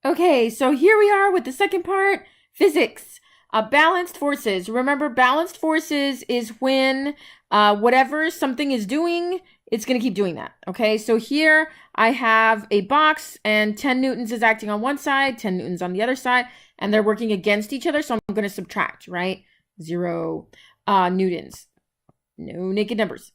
Okay, so here we are with the second part, physics. Balanced forces. Remember, balanced forces is when whatever something is doing, it's going to keep doing that. Okay, so here I have a box and 10 newtons is acting on one side, 10 newtons on the other side, and they're working against each other. So I'm going to subtract, right? 0 newtons. No naked numbers.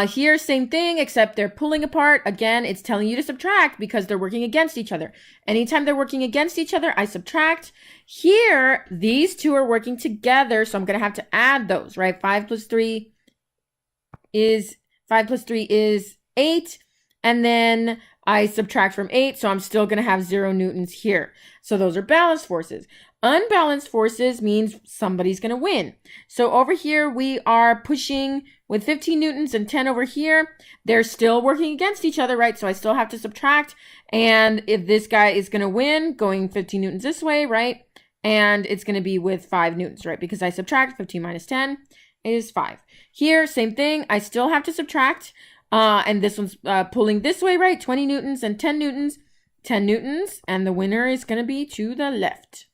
Here, same thing, except they're pulling apart. Again, it's telling you to subtract because they're working against each other. Anytime they're working against each other, I subtract. Here, these two are working together, so I'm going to have to add those, right? 5 plus 3 is 8. And then I subtract from 8, so I'm still going to have 0 newtons here. So those are balanced forces. Unbalanced forces means somebody's going to win. So over here, we are pushing with 15 newtons and 10 over here. They're still working against each other, right? So I still have to subtract. And if this guy is going to win, going 15 newtons this way, right? And it's going to be with 5 newtons, right? Because I subtract 15 minus 10 is 5. Here, same thing. I still have to subtract. And this one's pulling this way, right? 20 newtons and 10 newtons. 10 newtons. And the winner is going to be to the left.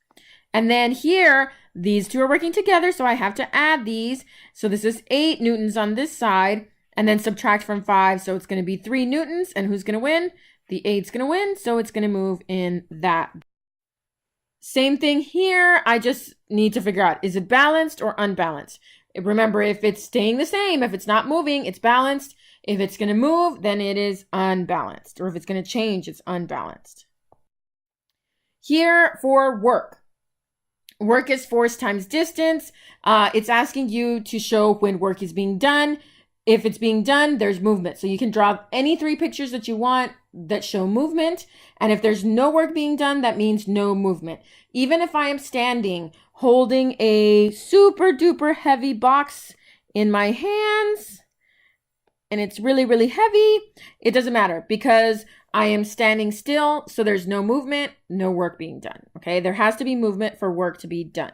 And then here, these two are working together, so I have to add these. So this is 8 newtons on this side, and then subtract from 5, so it's going to be 3 newtons. And who's going to win? The 8's going to win, so it's going to move in that. Same thing here. I just need to figure out, is it balanced or unbalanced? Remember, if it's staying the same, if it's not moving, it's balanced. If it's going to move, then it is unbalanced. Or if it's going to change, it's unbalanced. Here for work. Work is force times distance. It's asking you to show when work is being done. If it's being done, there's movement. So you can draw any 3 pictures that you want that show movement. And if there's no work being done, that means no movement. Even if I am standing holding a super duper heavy box in my hands and it's really, really heavy, it doesn't matter because I am standing still, so there's no movement, no work being done, okay? There has to be movement for work to be done.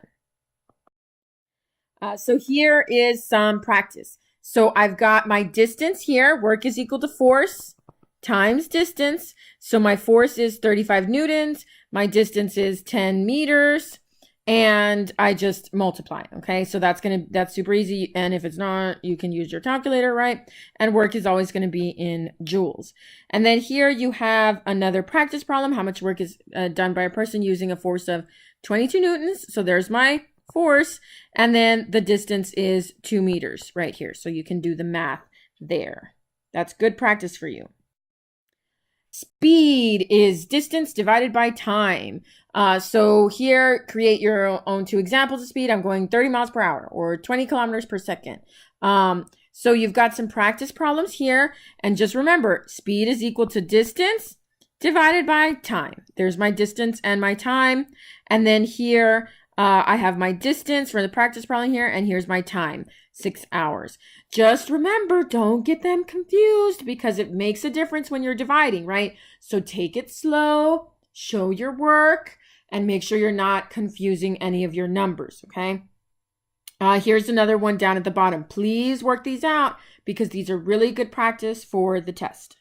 So here is some practice. So I've got my distance here. Work is equal to force times distance. So my force is 35 newtons. My distance is 10 meters. And I just multiply, okay? So that's super easy. And if it's not, you can use your calculator, right? And work is always gonna be in joules. And then here you have another practice problem. How much work is done by a person using a force of 22 newtons. So there's my force. And then the distance is 2 meters right here. So you can do the math there. That's good practice for you. Speed is distance divided by time. So here, create your own 2 examples of speed. I'm going 30 miles per hour or 20 kilometers per second. So you've got some practice problems here. And just remember, speed is equal to distance divided by time. There's my distance and my time. And then here, I have my distance for the practice problem here. And here's my time, 6 hours. Just remember, don't get them confused because it makes a difference when you're dividing, right? So take it slow, show your work, and make sure you're not confusing any of your numbers, okay? Here's another one down at the bottom. Please work these out because these are really good practice for the test.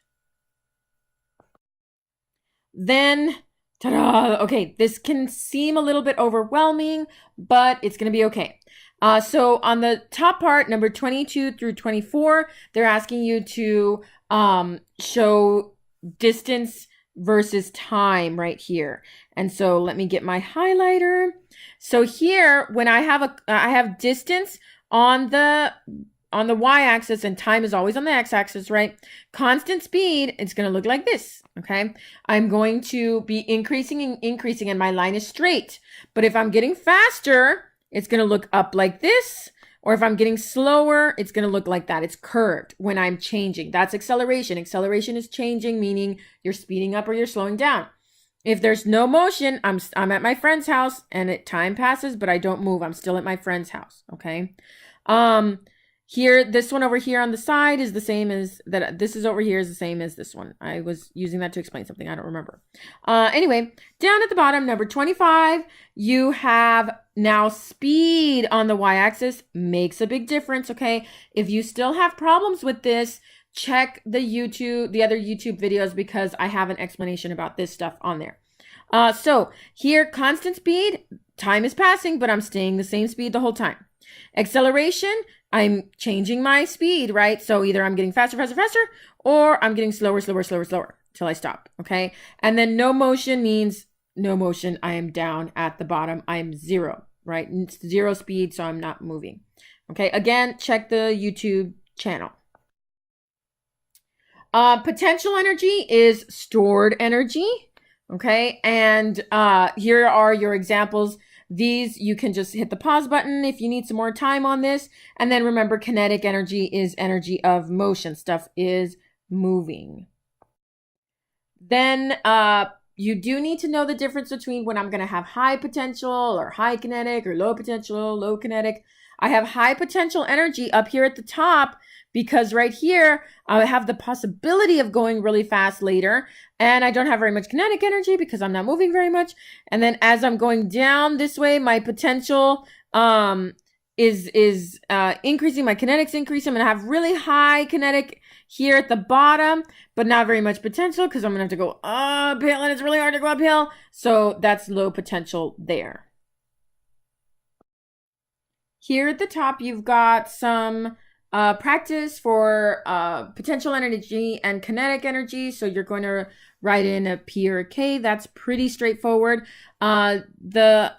Then, ta-da! Okay, this can seem a little bit overwhelming, but it's going to be okay. So on the top part, number 22 through 24, they're asking you to show distance versus time right here. And so let me get my highlighter. So here, when I have distance on the y-axis and time is always on the x-axis, right? Constant speed, it's going to look like this, okay? I'm going to be increasing and increasing and my line is straight. But if I'm getting faster, it's going to look up like this. Or if I'm getting slower, it's going to look like that. It's curved when I'm changing. That's acceleration. Acceleration is changing, meaning you're speeding up or you're slowing down. If there's no motion, I'm at my friend's house and time passes, but I don't move. I'm still at my friend's house, okay? Here, this one over here on the side is the same as that. This is over here is the same as this one. I was using that to explain something. I don't remember. Anyway, down at the bottom, number 25, you have now speed on the y-axis. Makes a big difference, okay? If you still have problems with this, check the other YouTube videos because I have an explanation about this stuff on there. So here, constant speed, time is passing, but I'm staying the same speed the whole time. Acceleration, I'm changing my speed, right? So either I'm getting faster, faster, faster, or I'm getting slower, slower, slower, slower till I stop, okay? And then no motion means no motion. I am down at the bottom. I am zero, right? It's zero speed, so I'm not moving. Okay, again, check the YouTube channel. Potential energy is stored energy, okay? And here are your examples. These, you can just hit the pause button if you need some more time on this. And then remember, kinetic energy is energy of motion. Stuff is moving. Then you do need to know the difference between when I'm going to have high potential or high kinetic or low potential, low kinetic. I have high potential energy up here at the top because right here, I have the possibility of going really fast later. And I don't have very much kinetic energy because I'm not moving very much. And then as I'm going down this way, my potential is increasing. My kinetics increasing. I'm going to have really high kinetic here at the bottom, but not very much potential because I'm going to have to go uphill and it's really hard to go uphill. So that's low potential there. Here at the top, you've got some practice for potential energy and kinetic energy. So you're going to write in a P or a K. That's pretty straightforward. The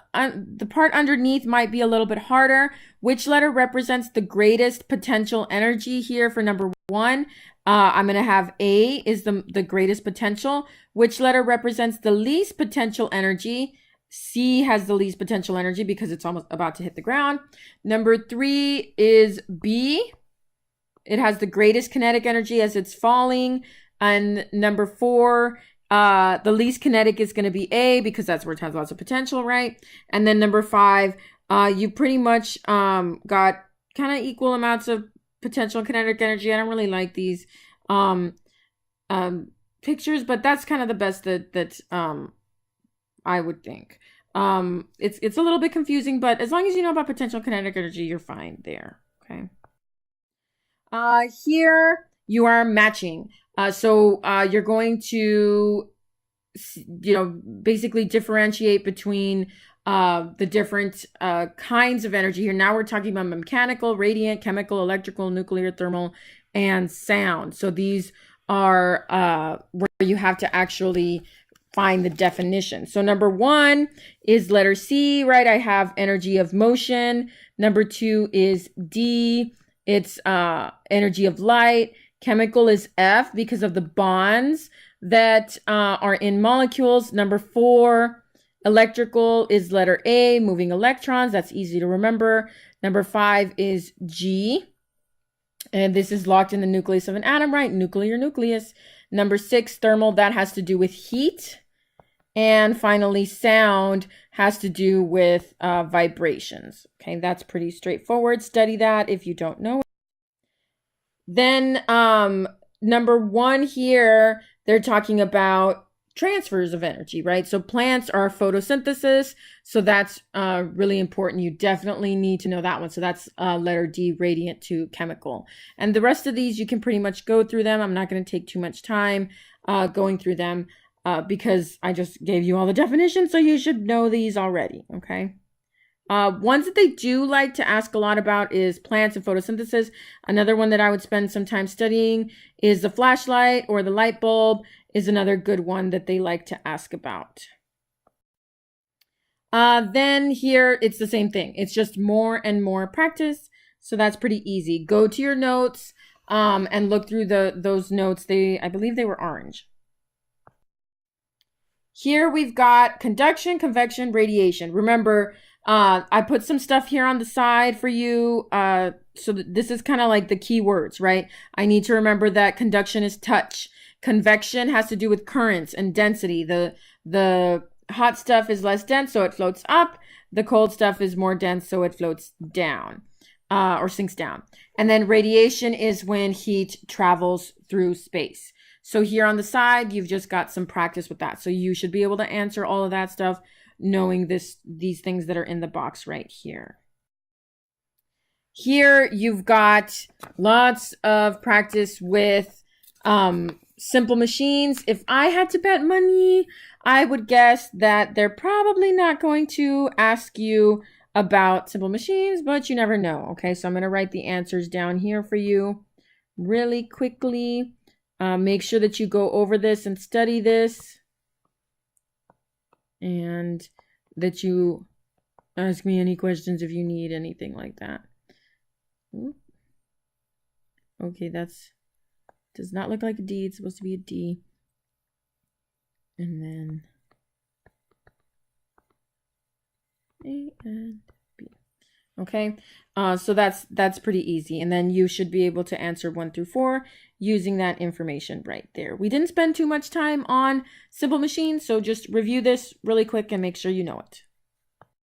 part underneath might be a little bit harder. Which letter represents the greatest potential energy here for number 1? I'm going to have A is the greatest potential. Which letter represents the least potential energy? C has the least potential energy because it's almost about to hit the ground. Number 3 is B. It has the greatest kinetic energy as it's falling. And number 4, the least kinetic is going to be A because that's where it has lots of potential, right? And then number 5, you pretty much got kind of equal amounts of potential and kinetic energy. I don't really like these pictures, but that's kind of the best that I would think. It's a little bit confusing, but as long as you know about potential kinetic energy, you're fine there. Okay. Here you are matching. So you're going to, basically differentiate between the different kinds of energy here. Now we're talking about mechanical, radiant, chemical, electrical, nuclear, thermal, and sound. So these are where you have to actually find the definition. So number 1 is letter C, right? I have energy of motion. Number 2 is D. It's energy of light. Chemical is F because of the bonds that are in molecules. Number 4, electrical is letter A, moving electrons. That's easy to remember. Number 5 is G. And this is locked in the nucleus of an atom, right? Nuclear nucleus. Number 6, thermal, that has to do with heat. And finally, sound has to do with vibrations. Okay, that's pretty straightforward. Study that if you don't know it. Then number 1 here, they're talking about transfers of energy, right? So plants are photosynthesis. So that's really important. You definitely need to know that one. So that's letter D, radiant to chemical. And the rest of these, you can pretty much go through them. I'm not going to take too much time going through them because I just gave you all the definitions. So you should know these already, okay? Ones that they do like to ask a lot about is plants and photosynthesis. Another one that I would spend some time studying is the flashlight or the light bulb is another good one that they like to ask about. Then here, it's the same thing. It's just more and more practice. So that's pretty easy. Go to your notes and look through those notes. I believe they were orange. Here we've got conduction, convection, radiation. Remember, I put some stuff here on the side for you. So this is kind of like the key words, right? I need to remember that conduction is touch. Convection has to do with currents and density. The hot stuff is less dense, so it floats up. The cold stuff is more dense, so it floats down or sinks down. And then radiation is when heat travels through space. So here on the side, you've just got some practice with that. So you should be able to answer all of that stuff knowing these things that are in the box right here. Here you've got lots of practice with simple machines. If I had to bet money, I would guess that they're probably not going to ask you about simple machines, but you never know. Okay, so I'm going to write the answers down here for you really quickly. Make sure that you go over this and study this, and that you ask me any questions if you need anything like that. Okay, does not look like a D. It's supposed to be a D. And then A and B. Okay, so that's pretty easy. And then you should be able to answer 1 through 4 using that information right there. We didn't spend too much time on simple machines, so just review this really quick and make sure you know it.